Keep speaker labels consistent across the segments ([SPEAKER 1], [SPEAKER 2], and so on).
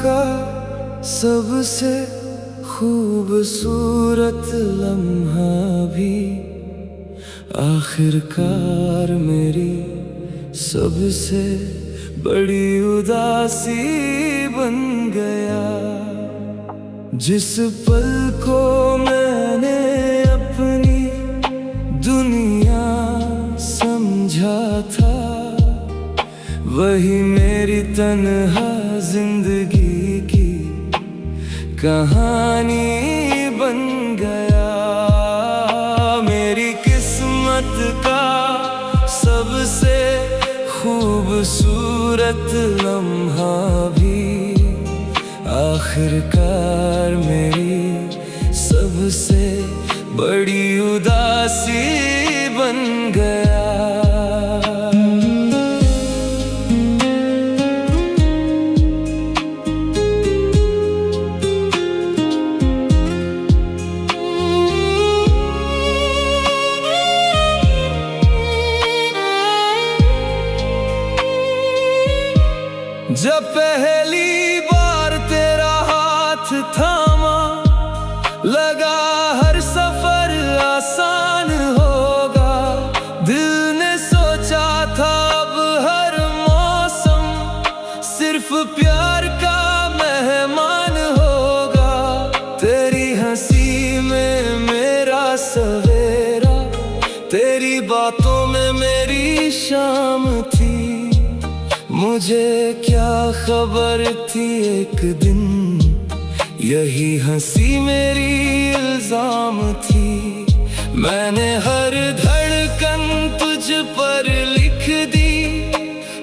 [SPEAKER 1] का सबसे खूबसूरत लम्हा भी आखिरकार मेरी सबसे बड़ी उदासी बन गया। जिस पल को मैंने अपनी दुनिया समझा था, वही मेरी तन्हा जिंदगी की कहानी बन गया। मेरी किस्मत का सबसे खूबसूरत लम्हा भी आखिरकार मेरी सबसे बड़ी उदासी बन गया। जब पहली बार तेरा हाथ थामा, लगा हर सफर आसान होगा। दिल ने सोचा था अब हर मौसम सिर्फ प्यार का मेहमान होगा। तेरी हंसी में मेरा सवेरा, तेरी बातों में मेरी शाम थी। मुझे क्या खबर थी एक दिन यही हंसी मेरी इल्जाम थी। मैंने हर धड़कन तुझ पर लिख दी,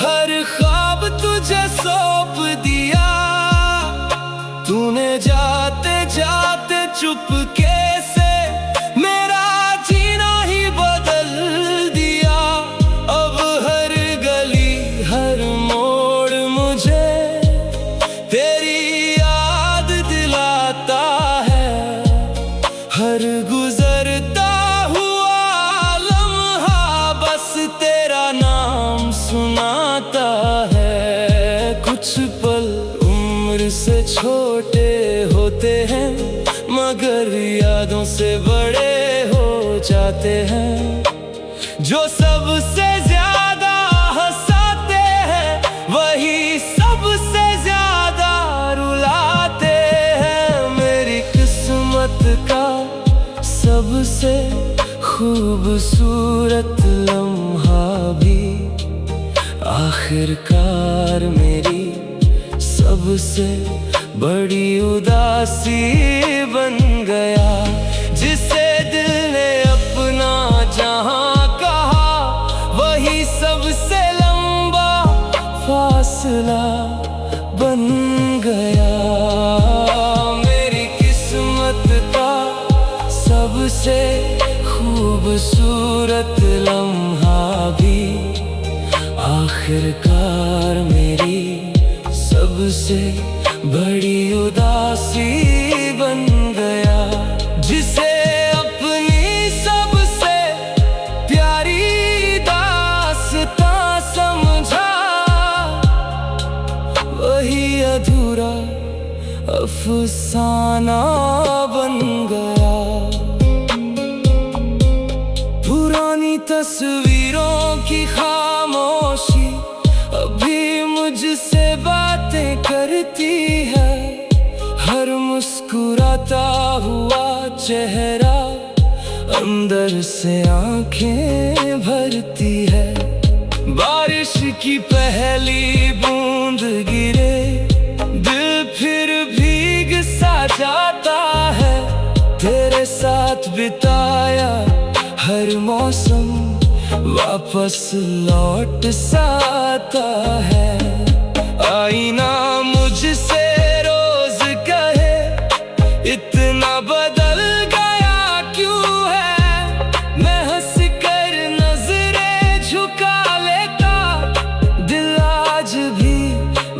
[SPEAKER 1] हर ख्वाब तुझे सौंप दिया। तूने जाते जाते चुपके से मेरा जीना ही बदल दिया। अब हर गली हर मोड़ मुझे तेरी याद दिलाता है। हर गुजरता हुआ लम्हा बस तेरा नाम सुनाता है। कुछ पल उम्र से छोटे होते हैं, मगर यादों से बड़े हो जाते हैं। जो सबसे ज्यादा हंसाते हैं, वही सबसे ज्यादा रुलाते हैं। मेरी किस्मत का सबसे खूबसूरत लम्हा भी आखिरकार मेरी सबसे बड़ी उदासी बन गया। जिसे दिल ने अपना जहां कहा, वही सबसे लंबा फासला बन गया। मेरी किस्मत का सबसे खूबसूरत लम्हा भी आखिरकार मेरी सबसे बड़ी उदासी बन गया। जिसे अपनी सबसे प्यारी दास्तां समझा, वही अधूरा अफसाना बन गया। पुरानी तस्वीरों की खामोशी अभी मुझसे बातें करती है। हर मुस्कुराता हुआ चेहरा अंदर से आंखें भरती है। बारिश की पहली बूंद गिरे, दिल फिर भीग सा जाता है। तेरे साथ बिताया हर मौसम वापस लौट सा आता है। आईना मुझसे रोज कहे, इतना बदल गया क्यों है। मैं हंस कर नजरें झुका लेता, दिल आज भी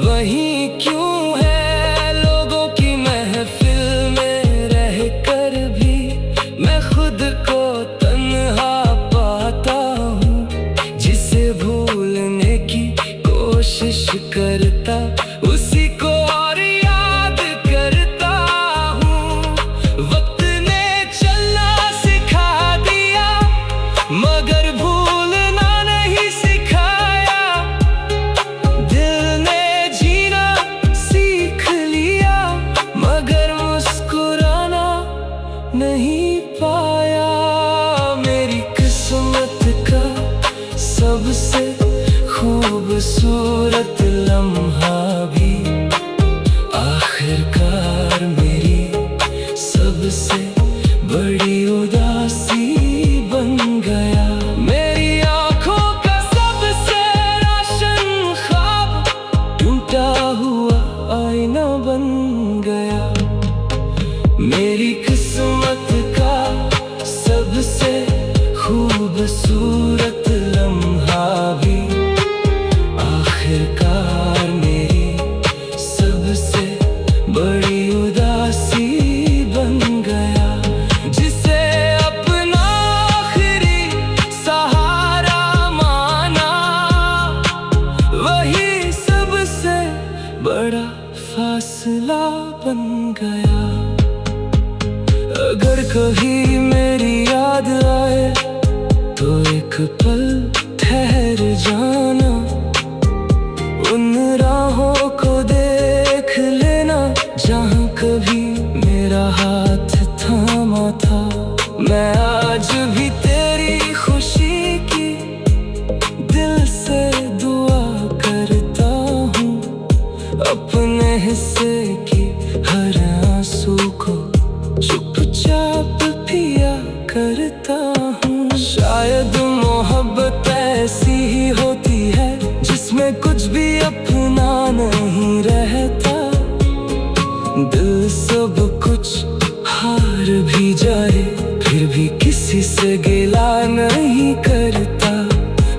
[SPEAKER 1] वही क्यों है। लोगों की महफिल में रह कर भी मैं खुद को तन्हा पाता हूँ। जिसे भूलने की कोशिश करता सबसे खूबसूरत लम्हा भी आखिरकार मेरी सबसे बड़ी उदासी बन गया। मेरी आंखों का सबसे रोशन ख्वाब टूटा हुआ आईना बन गया। मेरी किस्मत का सबसे खूबसूरत लम्हा भी आखिरकार मेरी सबसे बड़ी उदासी बन गया। जिसे अपना आखिरी सहारा माना, वही सबसे बड़ा फासला बन गया। अगर कभी मेरी याद आए तो एक पल ठहर जाना, उन राहों को देख लेना जहाँ कभी मेरा हाथ थामा था। मैं आज भी तेरी खुशी की दिल से दुआ करता हूँ। अपने हिस्से की हर आंसू को चुपचाप पिया करता हूँ। शायद मोहब्बत ऐसी ही होती है जिसमें कुछ भी अपना नहीं रहता। दिल सब कुछ हार भी जाए फिर भी किसी से गिला नहीं करता।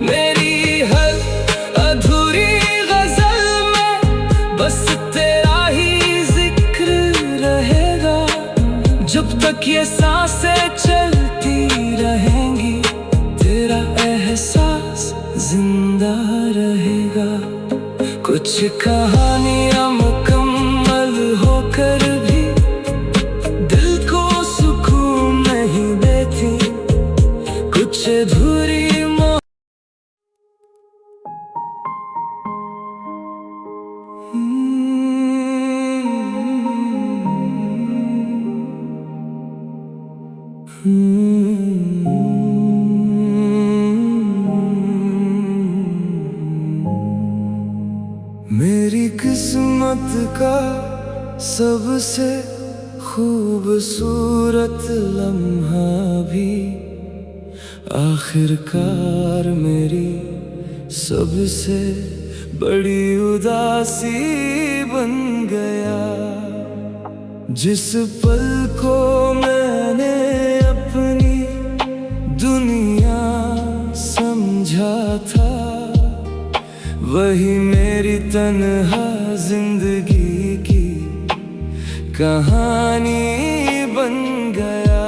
[SPEAKER 1] मेरी हर अधूरी गजल में बस तेरा ही जिक्र रहेगा। जब तक ये सांसें चलती रहेंगी तेरा एहसास जिंदा रहेगा। कुछ कहानियां मुकम्मल होकर भी दिल को सुकून नहीं देती। कुछ अधूरी मेरी किस्मत का सबसे खूबसूरत लम्हा भी आखिरकार मेरी सबसे बड़ी उदासी बन गया। जिस पल को मैंने अपनी दुनिया समझा था, वही मेरी तन्हा जिंदगी की कहानी बन गया।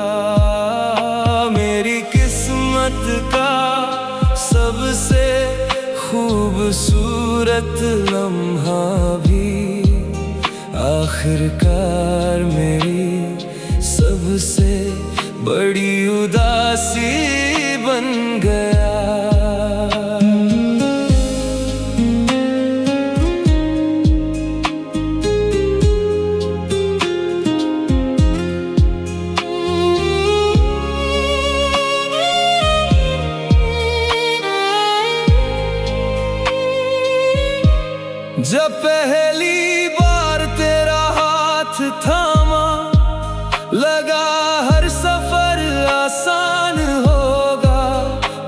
[SPEAKER 1] मेरी किस्मत का सबसे खूबसूरत लम्हा भी आखिरकार मेरी सबसे बड़ी उदासी बन गया। जब पहली बार तेरा हाथ थामा, लगा हर सफर आसान होगा।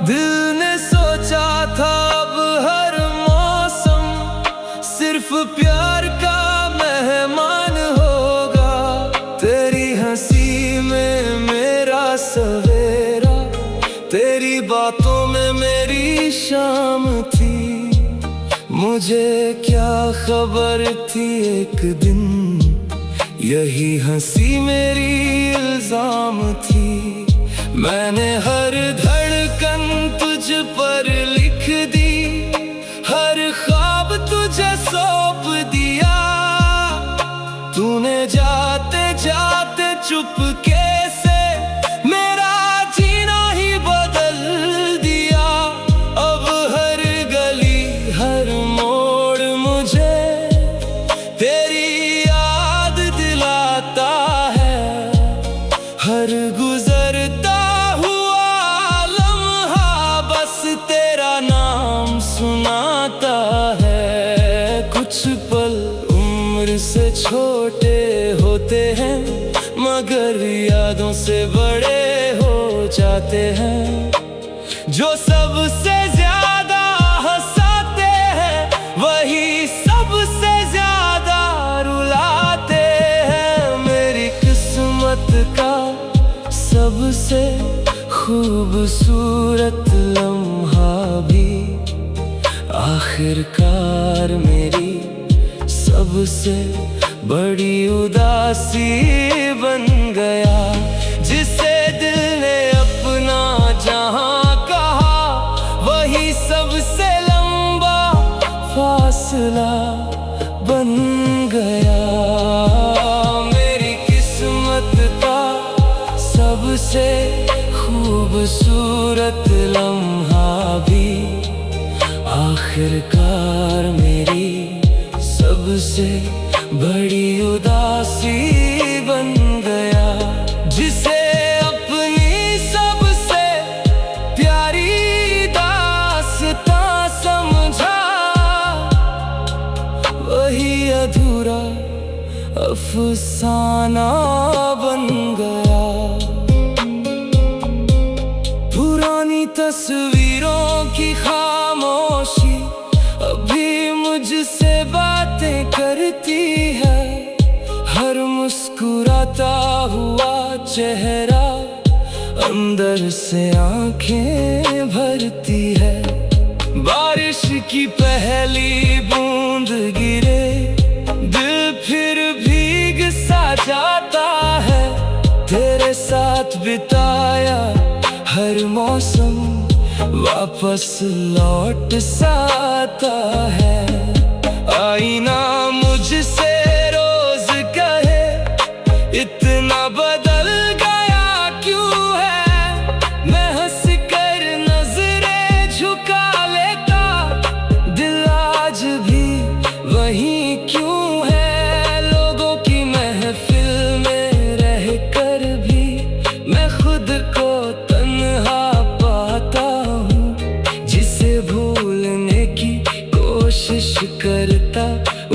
[SPEAKER 1] दिल ने सोचा था अब हर मौसम सिर्फ प्यार का मेहमान होगा। तेरी हंसी में मेरा सवेरा, तेरी बातों में मेरी शाम थी। मुझे क्या खबर थी एक दिन यही हंसी मेरी इल्जाम थी। मैंने हर धड़कन तुझ पर लिख दी, हर ख्वाब तुझे सौंप दिया। तूने जाते जाते चुपके से मेरा जीना ही बदल दिया। अब हर गली हर मोड़ मुझे तेरी याद दिलाता है। हर गुजरता हुआ लम्हा बस सबसे बड़े हो जाते हैं, जो सबसे ज्यादा हंसाते हैं वही सबसे ज्यादा रुलाते हैं। मेरी किस्मत का सबसे खूबसूरत लम्हा भी आखिरकार मेरी सबसे बड़ी उदासी बन गया। जिसे दिल ने अपना जहां कहा वही सबसे लंबा फासला बन गया। मेरी किस्मत का सबसे खूबसूरत लम्हा भी आखिरकार मेरी सबसे बड़ी उदासी बन गया। जिसे अपनी सबसे प्यारी दास्तां समझा वही अधूरा अफसाना बन गया। पुरानी तस्वीरों की खामोशी अभी मुझसे बातें करती है। हर मुस्कुराता हुआ चेहरा अंदर से आंखें भरती है। बारिश की पहली बूंद गिरे दिल फिर भीग सा जाता है। तेरे साथ बिताया हर मौसम वापस लौट सा आता है। आईना मुझसे रोज कहे इतना बदल गया क्यों है। मैं हंस कर नजरें झुका लेता दिल आज भी वही क्यों है। लोगों की महफिल में रह कर भी मैं खुद को तन्हा पाता हूँ। जिसे भूलने की कोशिश करता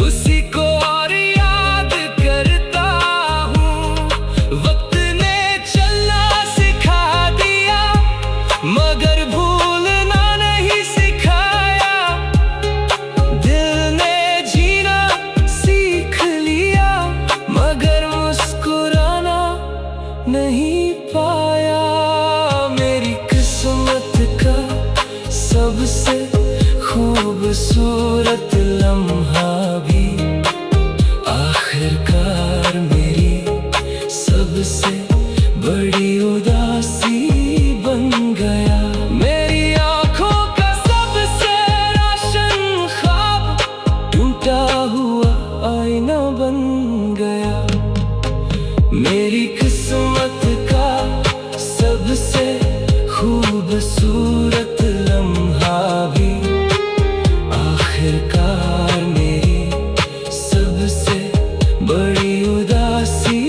[SPEAKER 1] उसी को और याद करता हूँ। वक्त ने चलना सिखा दिया मगर भूलना नहीं सिखाया। दिल ने जीना सीख लिया मगर मुस्कुराना नहीं पाया। मेरी किस्मत का सबसे खूबसूरत लम्हा भी आखिरकार मेरी सबसे बड़ी उदासी बन गया। मेरी आंखों का सबसे रोशन ख्वाब टूटा हुआ आईना बन गया। मेरी किस्मत का सबसे खूबसूरत लम्हा भी आखिरकार मेरी सबसे बड़ी उदासी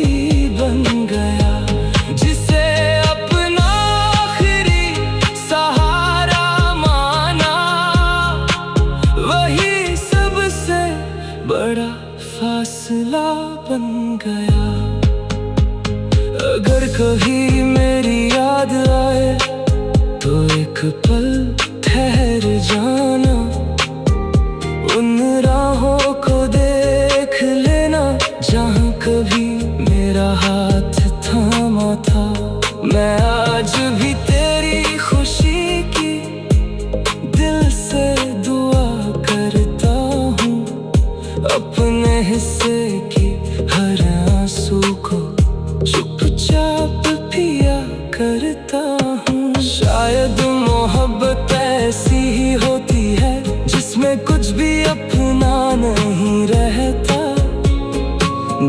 [SPEAKER 1] बन गया। जिसे अपना आखिरी सहारा माना वही सबसे बड़ा फासला बन गया। अगर कभी मेरी याद आए तो एक पल ठहर जाना। उन राहों को देख लेना जहाँ कभी मेरा हाथ थामा था। मैं आज भी तेरी खुशी की दिल से दुआ करता हूँ। अपने हिस्से की हर आंसू को चुपचाप पिया करता हूँ। शायद मोहब्बत ऐसी ही होती है जिसमें कुछ भी अपना नहीं रहता।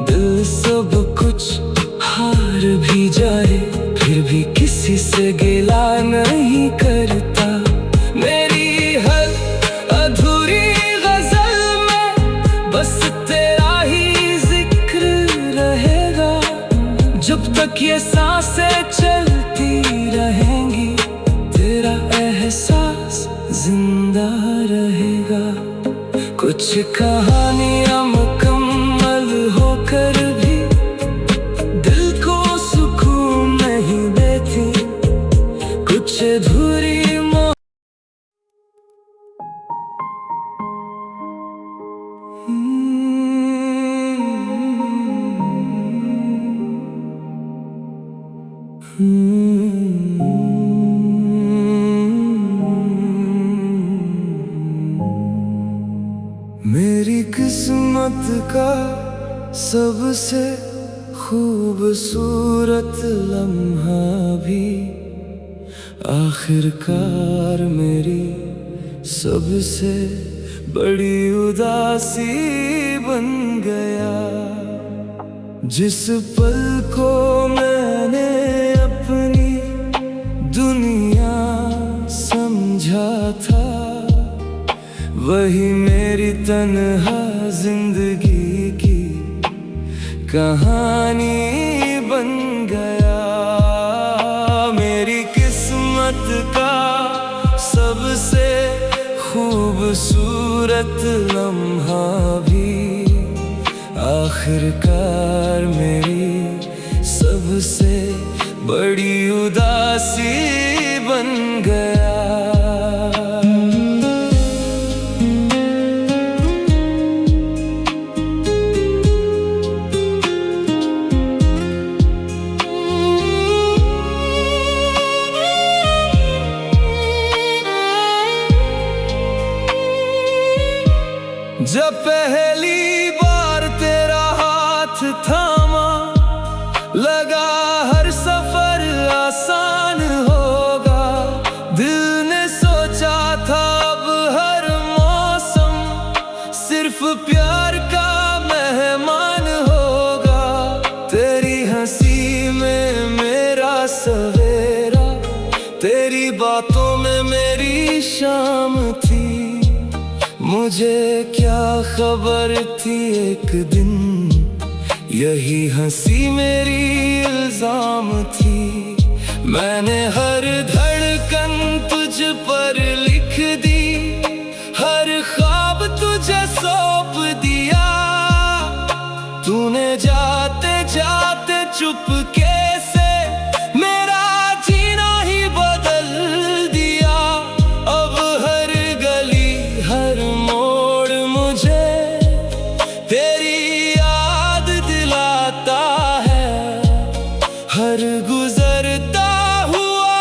[SPEAKER 1] दिल सब कुछ हार भी जाए फिर भी किसी से गिला नहीं करता। मेरी हर अधूरी गजल में बस तेरा ही जिक्र रहेगा। जब तक ये सांसें चलती रहेंगी तेरा एहसास जिंदा रहेगा। कुछ कहानियां मुकम्मल होकर भी दिल को सुकून किस्मत का सबसे खूबसूरत लम्हा भी आखिरकार मेरी सबसे बड़ी उदासी बन गया। जिस पल को मैंने अपनी दुनिया समझा था, वही मेरी तन्हा जिंदगी की कहानी बन गया। मेरी किस्मत का सबसे खूबसूरत लम्हा भी आखिरकार मेरी सबसे बड़ी उदासी बन गया। जब पहली बार तेरा हाथ थामा, लगा हर सफर आसान होगा। दिल ने सोचा था अब हर मौसम सिर्फ प्यार का मेहमान होगा। तेरी हंसी में मेरा सवेरा, तेरी बातों में मेरी शाम थी। मुझे क्या खबर थी एक दिन यही हंसी मेरी इल्जाम थी। मैंने हर धड़कन तुझ पर लिख दी, हर ख्वाब तुझे सौंप दिया। तूने जाते जाते चुपके से मेरा जीना ही बदल दिया। अब हर गली हर मोड़ मुझे तेरी याद दिलाता है। हर गुजरता हुआ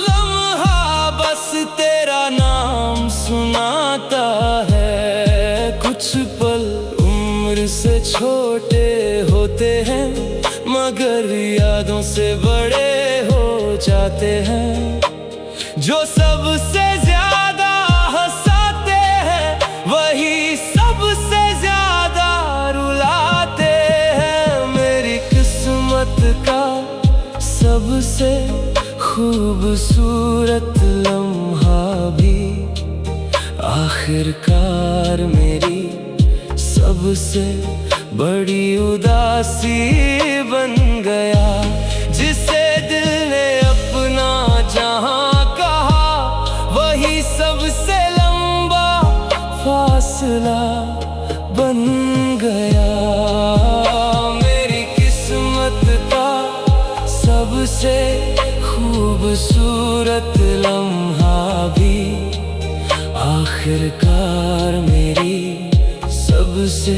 [SPEAKER 1] लम्हा बस तेरा नाम सुनाता है। कुछ पल उम्र से छोटे होते हैं, मगर यादों से बड़े हो जाते हैं। जो सबसे ज्यादा हंसाते हैं, वही सबसे ज्यादा रुलाते हैं। मेरी किस्मत का सबसे खूबसूरत लम्हा भी आखिरकार मेरी सबसे बड़ी उदासी बन गया। जिसे दिल ने अपना जहां कहा, वही सबसे लंबा फासला बन गया। मेरी किस्मत का सबसे खूबसूरत लम्हा भी आखिरकार मेरी सबसे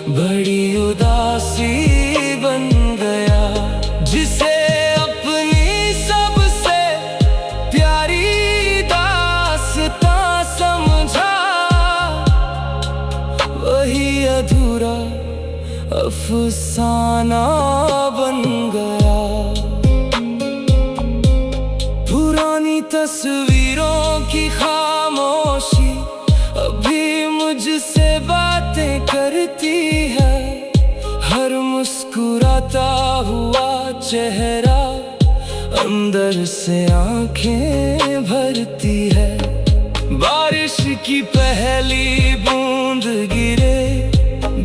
[SPEAKER 1] बड़ी उदासी बन गया। जिसे अपनी सबसे प्यारी दास्तां समझा, वही अधूरा अफसाना बन गया। पुरानी तस्वीरों की खामोशी अभी मुझसे बातें करती है। हर मुस्कुराता हुआ चेहरा अंदर से आंखें भरती है। बारिश की पहली बूंद गिरे,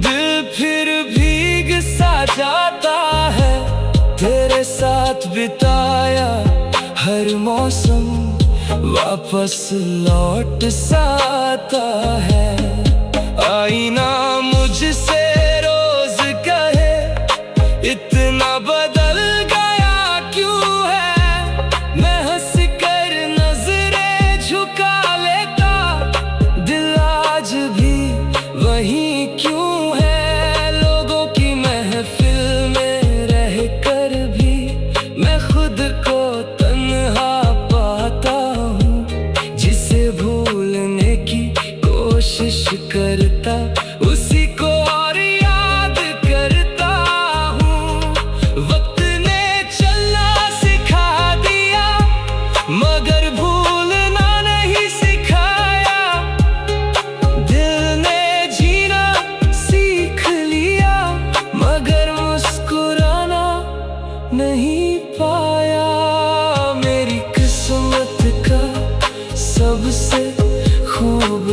[SPEAKER 1] दिल फिर भीग सा जाता है। तेरे साथ बिताया हर मौसम वापस लौट सा आता है। आईना मुझसे रोज कहे, इतना बदल गया क्यों है। मैं हंस कर नजरें झुका लेता, दिल आज भी वही क्यों है। लोगों की महफिल में रह कर भी मैं खुद को तन्हा पाता हूँ। जिसे भूलने की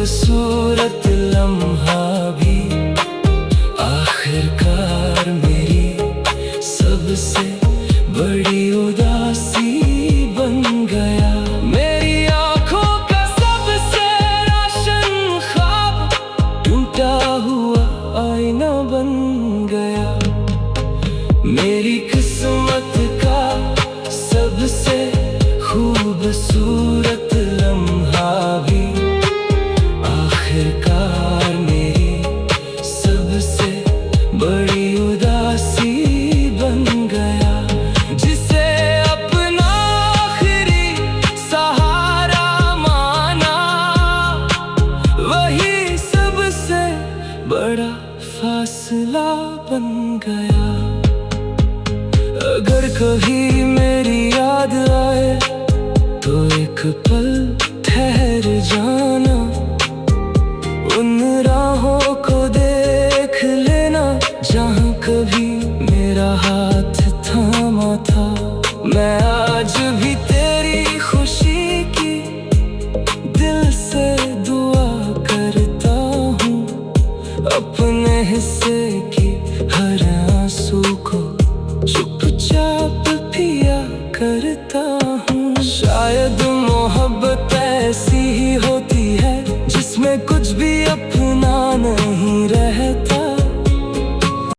[SPEAKER 1] खूबसूरत लम्हा भी आखिरकार मेरी सबसे बड़ी उदासी बन गया। मेरी आंखों का सबसे रोशन ख्वाब टूटा हुआ आईना बन गया। मेरी किस्मत का सबसे खूबसूरत लम्हा भी आखिरकार मेरी सबसे बड़ी उदासी बन गया। जिसे अपना आखिरी सहारा माना, वही सबसे बड़ा फासला बन गया। अगर कभी मेरी याद आए तो एक पल ठहर जाना, उन राहों को देख लेना जहाँ कभी मेरा हाथ थामा था। मैं आज भी तेरी खुशी की दिल से दुआ करता हूँ, अपने हिस्से की हर